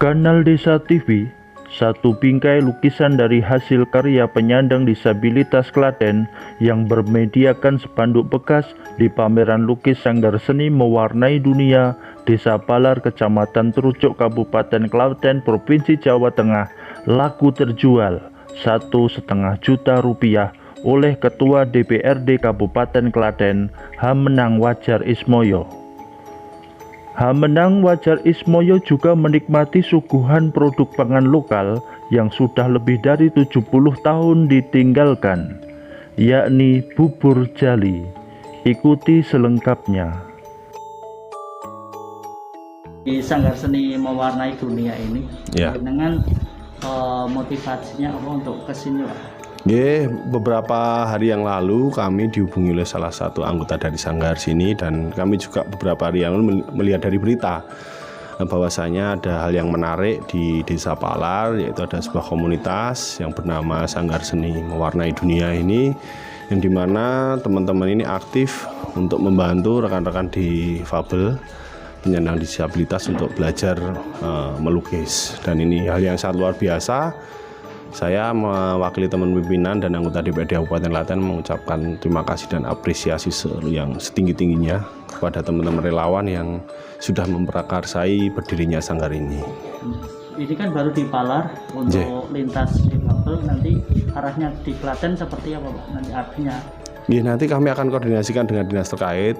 Kanal Desa TV, satu bingkai lukisan dari hasil karya penyandang disabilitas Klaten yang bermediakan spanduk bekas di pameran lukis Sanggar Seni Mewarnai Dunia Desa Palar, Kecamatan Trucuk, Kabupaten Klaten, Provinsi Jawa Tengah, laku terjual Rp1,5 juta oleh Ketua DPRD Kabupaten Klaten, Hamenang Wajar Ismoyo. Hamenang Wajar Ismoyo juga menikmati suguhan produk pangan lokal yang sudah lebih dari 70 tahun ditinggalkan, yakni bubur jali. Ikuti selengkapnya. Di Sanggar Seni Mewarnai Dunia ini, ya, dengan motivasinya apa untuk kesini, Pak? Beberapa hari yang lalu kami dihubungi oleh salah satu anggota dari Sanggar sini, dan kami juga beberapa hari yang lalu melihat dari berita bahwasanya ada hal yang menarik di Desa Palar, yaitu ada sebuah komunitas yang bernama Sanggar Seni Mewarnai Dunia ini, yang dimana teman-teman ini aktif untuk membantu rekan-rekan difabel penyandang disabilitas untuk belajar melukis, dan ini hal yang sangat luar biasa. Saya mewakili teman pimpinan dan anggota DPRD Kabupaten Klaten mengucapkan terima kasih dan apresiasi yang setinggi-tingginya kepada teman-teman relawan yang sudah memprakarsai berdirinya Sanggar ini. Ini kan baru di Palar untuk lintas difabel, nanti arahnya di Klaten seperti apa, Pak? Nanti artinya? Nanti kami akan koordinasikan dengan dinas terkait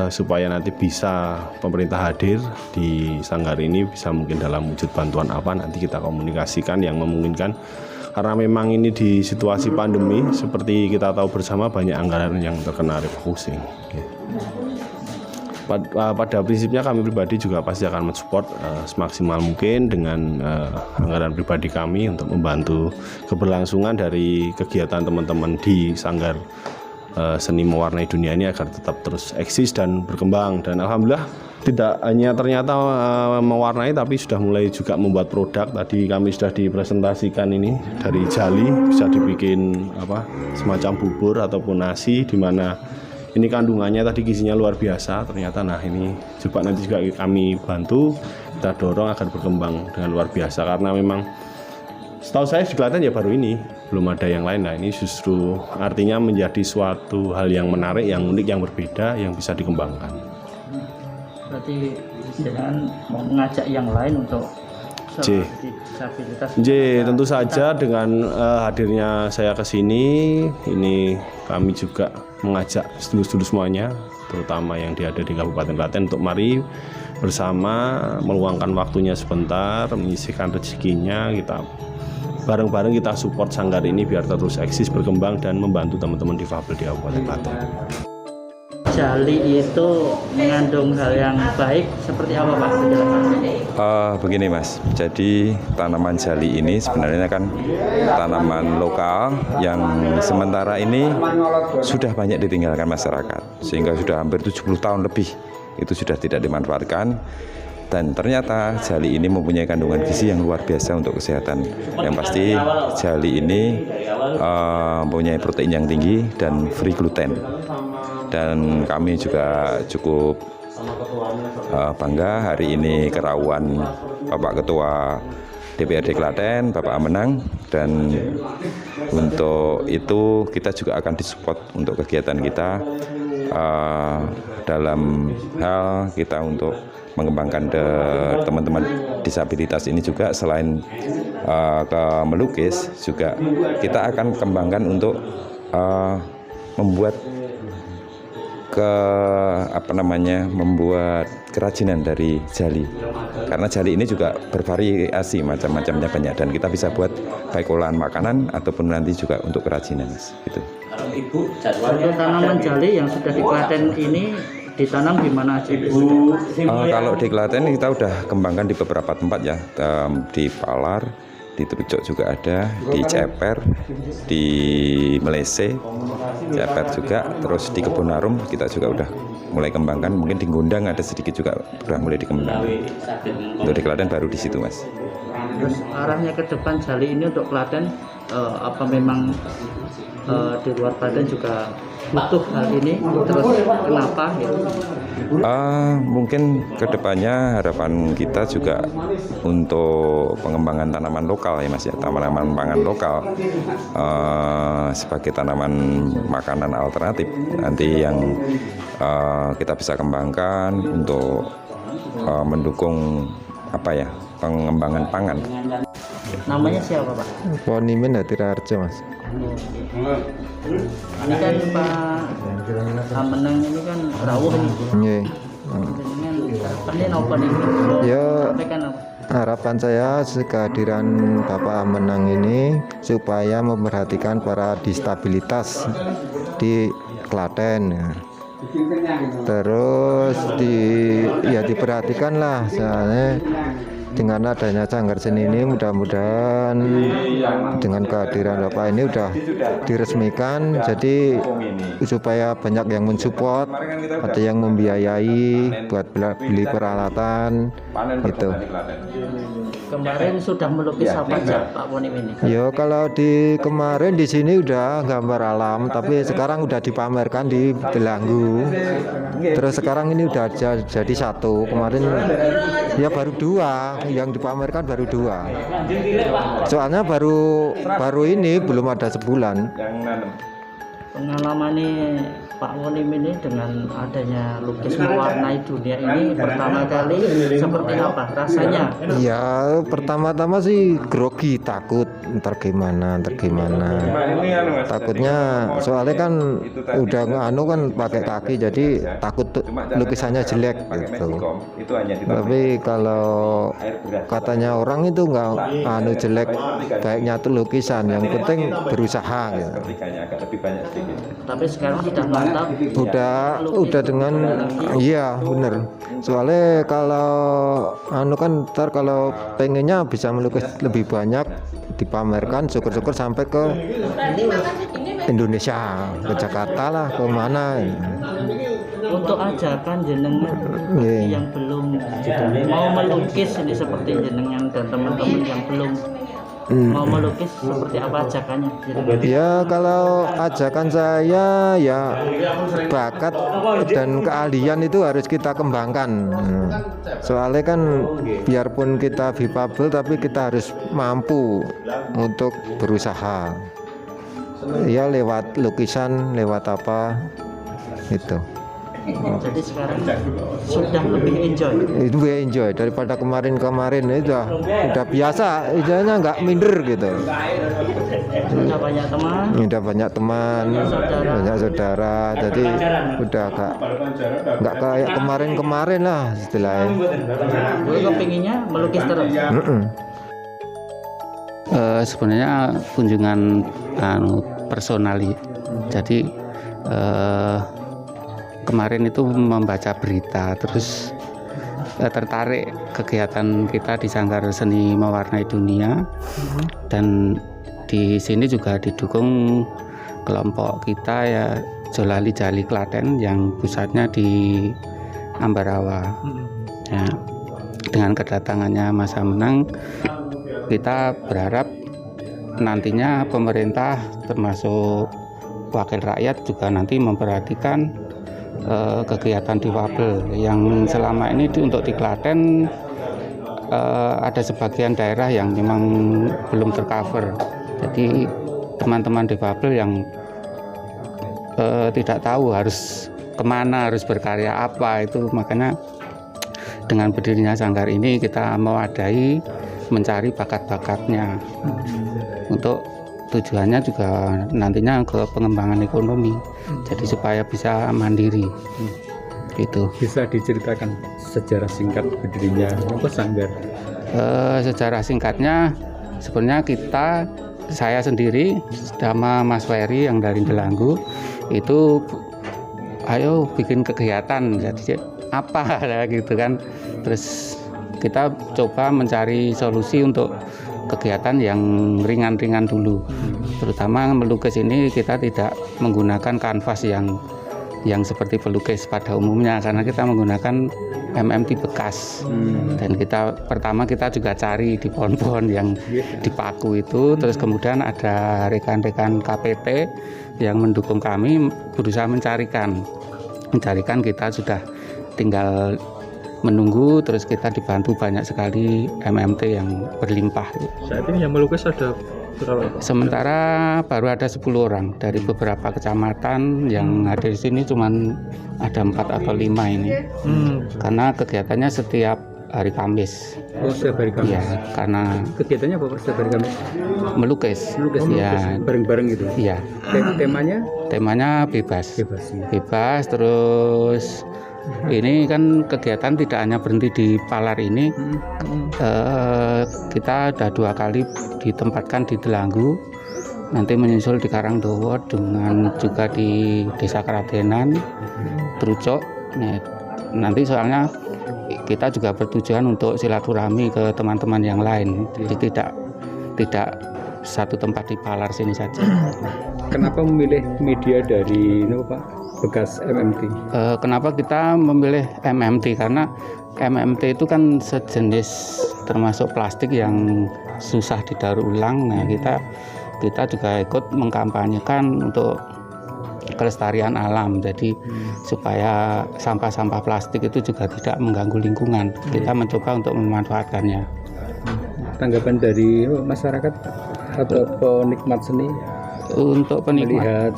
supaya nanti bisa pemerintah hadir di Sanggar ini, bisa mungkin dalam wujud bantuan apa, nanti kita komunikasikan yang memungkinkan. Karena memang ini di situasi pandemi, seperti kita tahu bersama, banyak anggaran yang terkena refocusing. Pada prinsipnya kami pribadi juga pasti akan mensupport semaksimal mungkin dengan anggaran pribadi kami untuk membantu keberlangsungan dari kegiatan teman-teman di Sanggar Seni Mewarnai Dunia ini agar tetap terus eksis dan berkembang. Dan alhamdulillah tidak hanya ternyata mewarnai, tapi sudah mulai juga membuat produk. Tadi kami sudah dipresentasikan ini dari jali, bisa dibikin semacam bubur ataupun nasi, di mana ini kandungannya tadi gizinya luar biasa ternyata. Nah, ini coba nanti juga kami bantu, kita dorong agar berkembang dengan luar biasa, karena memang setahu saya di Klaten ya baru ini, belum ada yang lain. Nah, ini justru artinya menjadi suatu hal yang menarik, yang unik, yang berbeda, yang bisa dikembangkan. Berarti dengan mengajak yang lain untuk disabilitas. Tentu saja dengan hadirnya saya ke sini, ini kami juga mengajak sedulur-sedulur semuanya, terutama yang ada di Kabupaten Klaten, untuk mari bersama meluangkan waktunya sebentar, menyisihkan rezekinya, kita bareng-bareng kita support Sanggar ini biar terus eksis, berkembang, dan membantu teman-teman difabel di Kabupaten Klaten. Jali itu mengandung hal yang baik seperti apa, Pak? Begini, Mas, jadi tanaman jali ini sebenarnya kan tanaman lokal yang sementara ini sudah banyak ditinggalkan masyarakat, sehingga sudah hampir 70 tahun lebih itu sudah tidak dimanfaatkan. Dan ternyata jali ini mempunyai kandungan gizi yang luar biasa untuk kesehatan. Yang pasti jali ini mempunyai protein yang tinggi dan free gluten. Dan kami juga cukup bangga hari ini kerawan Bapak Ketua DPRD Klaten, Bapak Hamenang, dan untuk itu kita juga akan disupport untuk kegiatan kita dalam hal kita untuk mengembangkan teman-teman disabilitas ini juga. Selain ke melukis, juga kita akan kembangkan untuk membuat membuat kerajinan dari jali, karena jali ini juga bervariasi, macam-macamnya banyak, dan kita bisa buat baik olahan makanan ataupun nanti juga untuk kerajinan, gitu. Untuk tanaman jali yang sudah di Klaten ini ditanam di mana aja? Kalau di Klaten kita udah kembangkan di beberapa tempat ya, di Palar, di Trucuk juga ada, di Ceper, di Melese, Ceper juga, terus di Kebonarum kita juga udah mulai kembangkan, mungkin di Gondang ada sedikit juga udah mulai dikembangkan. Untuk di Klaten baru di situ, Mas. Terus arahnya ke depan Jali ini untuk Klaten, apa memang di luar Klaten juga butuh hal ini? Terus kenapa gitu? Mungkin kedepannya harapan kita juga untuk pengembangan tanaman lokal ya Mas ya, tanaman pangan lokal sebagai tanaman makanan alternatif nanti yang kita bisa kembangkan untuk mendukung apa ya, pengembangan pangan. Namanya siapa Pak? Ponimin Hatirarjo Mas. Ini kan Pak Amenang ini kan rawuh nih. Nggih. Dengan harapannya apa nih? Ya, Sampaikan apa? harapan saya kehadiran Bapak Amenang ini supaya memperhatikan para disabilitas di Klaten. Terus diperhatikan lah, soalnya dengan adanya Sanggar Seni ini mudah-mudahan dengan kehadiran Bapak ini udah diresmikan, jadi supaya banyak yang mensupport, ada yang membiayai buat beli peralatan itu. Kemarin sudah melukis apa aja Pak Ponim ini? Yo, kalau kemarin di sini udah gambar alam, tapi sekarang udah dipamerkan di Delanggu. Terus sekarang ini udah jadi satu. Kemarin ya baru 2, yang dipamerkan baru 2. Soalnya baru ini belum ada sebulan. Pengalaman Pak Ponim ini dengan adanya lukis mewarnai dunia ini pertama kali seperti apa rasanya? Ya pertama-tama sih grogi, takut ntar gimana. Takutnya soalnya kan udah kan pakai kaki, jadi takut lukisannya jelek gitu. Tapi kalau katanya orang itu nggak jelek, baiknya tuh lukisan, yang penting berusaha gitu. Tapi sekarang sudah mantap. Udah dengan iya bener. Soalnya kalau kan ntar kalau pengennya bisa melukis lebih banyak, dipamerkan, syukur-syukur sampai ke Indonesia, ke Jakarta lah, ke mana. Untuk ajakan jenengan yang belum mau melukis ini seperti jenengan dan teman-teman yang belum mau melukis, seperti apa ajakannya? Ya kalau ajakan saya ya bakat dan keahlian itu harus kita kembangkan. Soalnya kan biarpun kita difabel tapi kita harus mampu untuk berusaha. Ya lewat lukisan, lewat apa itu. Jadi sekarang sudah lebih enjoy daripada kemarin itu udah biasa, idenya nggak minder gitu. Sudah banyak teman, banyak saudara, jadi udah nggak kayak kemarin lah istilahnya. Dulu kepinginnya melukis terus. Sebenarnya kunjungan personali. Jadi kemarin itu membaca berita, terus tertarik kegiatan kita di Sanggar Seni Mewarnai Dunia, dan di sini juga didukung kelompok kita ya, Jolali Jali Klaten yang pusatnya di Ambarawa. Ya, dengan kedatangannya Mas Amenang, kita berharap nantinya pemerintah termasuk wakil rakyat juga nanti memperhatikan kegiatan difabel yang selama ini untuk di Klaten ada sebagian daerah yang memang belum tercover. Jadi teman-teman difabel yang tidak tahu harus kemana, harus berkarya apa, itu makanya dengan berdirinya sanggar ini kita mewadahi, mencari bakat-bakatnya untuk tujuannya juga nantinya ke pengembangan ekonomi, jadi supaya bisa mandiri gitu. Bisa diceritakan sejarah singkat berdirinya sanggar? Sejarah singkatnya sebenarnya saya sendiri sama Mas Ferry yang dari Delanggu itu ayo bikin kegiatan, jadi apa gitu kan, terus kita coba mencari solusi untuk kegiatan yang ringan-ringan dulu, terutama melukis ini kita tidak menggunakan kanvas yang yang seperti pelukis pada umumnya, karena kita menggunakan MMT bekas. Dan pertama kita juga cari di pohon-pohon yang dipaku itu, terus kemudian ada rekan-rekan KPT yang mendukung kami berusaha mencarikan, kita sudah tinggal menunggu, terus kita dibantu banyak sekali MMT yang berlimpah. Saat ini yang melukis ada berapa? Sementara baru ada 10 orang dari beberapa kecamatan yang hadir di sini, cuman ada 4 atau 5 ini. Karena kegiatannya setiap hari Kamis. Oh, setiap hari Kamis. Ya, karena Kegiatannya apa Pak, setiap hari Kamis? melukis. Ya, Bareng-bareng gitu. iya. Temanya bebas. Bebas. Ya. Bebas, terus ini kan kegiatan tidak hanya berhenti di Palar ini. Kita ada 2 kali ditempatkan di Delanggu, nanti menyusul di Karangdowo, dengan juga di Desa Keradenan, Trucok. Nah, nanti soalnya kita juga bertujuan untuk silaturahmi ke teman-teman yang lain, jadi tidak satu tempat di Palar sini saja. Kenapa memilih media dari Pak bekas MMT? Kenapa kita memilih MMT? Karena MMT itu kan sejenis termasuk plastik yang susah didaur ulang. Nah, kita juga ikut mengkampanyekan untuk kelestarian alam. Jadi supaya sampah-sampah plastik itu juga tidak mengganggu lingkungan. Kita mencoba untuk memanfaatkannya. Tanggapan dari masyarakat atau penikmat seni Untuk melihat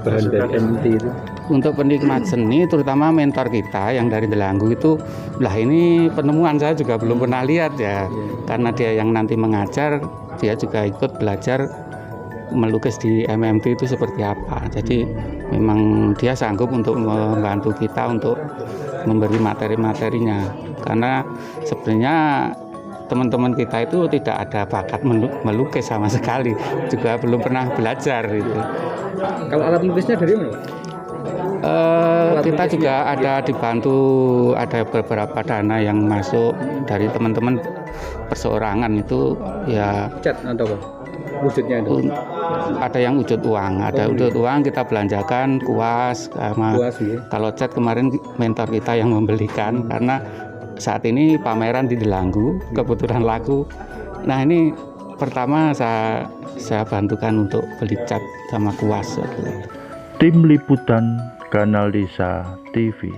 bahan dari MMT itu? Untuk penikmat seni, terutama mentor kita yang dari Delanggu itu, lah ini penemuan saya juga belum pernah lihat ya. Karena dia yang nanti mengajar, dia juga ikut belajar melukis di MMT itu seperti apa. Jadi memang dia sanggup untuk membantu kita untuk memberi materi-materinya. Karena sebenarnya teman-teman kita itu tidak ada bakat melukis sama sekali, juga belum pernah belajar gitu. Kalau alat lukisnya dari mana? Kita juga ada dibantu, ada beberapa dana yang masuk dari teman-teman perseorangan itu ya. Cat atau apa? Wujudnya itu? Ada yang wujud uang, kita belanjakan kuas sama ya. Kalau cat kemarin mentor kita yang membelikan, karena saat ini pameran di Delanggu kebetulan laku. Nah, ini pertama saya bantukan untuk beli cat sama kuas. Tim Liputan Kanal Desa TV.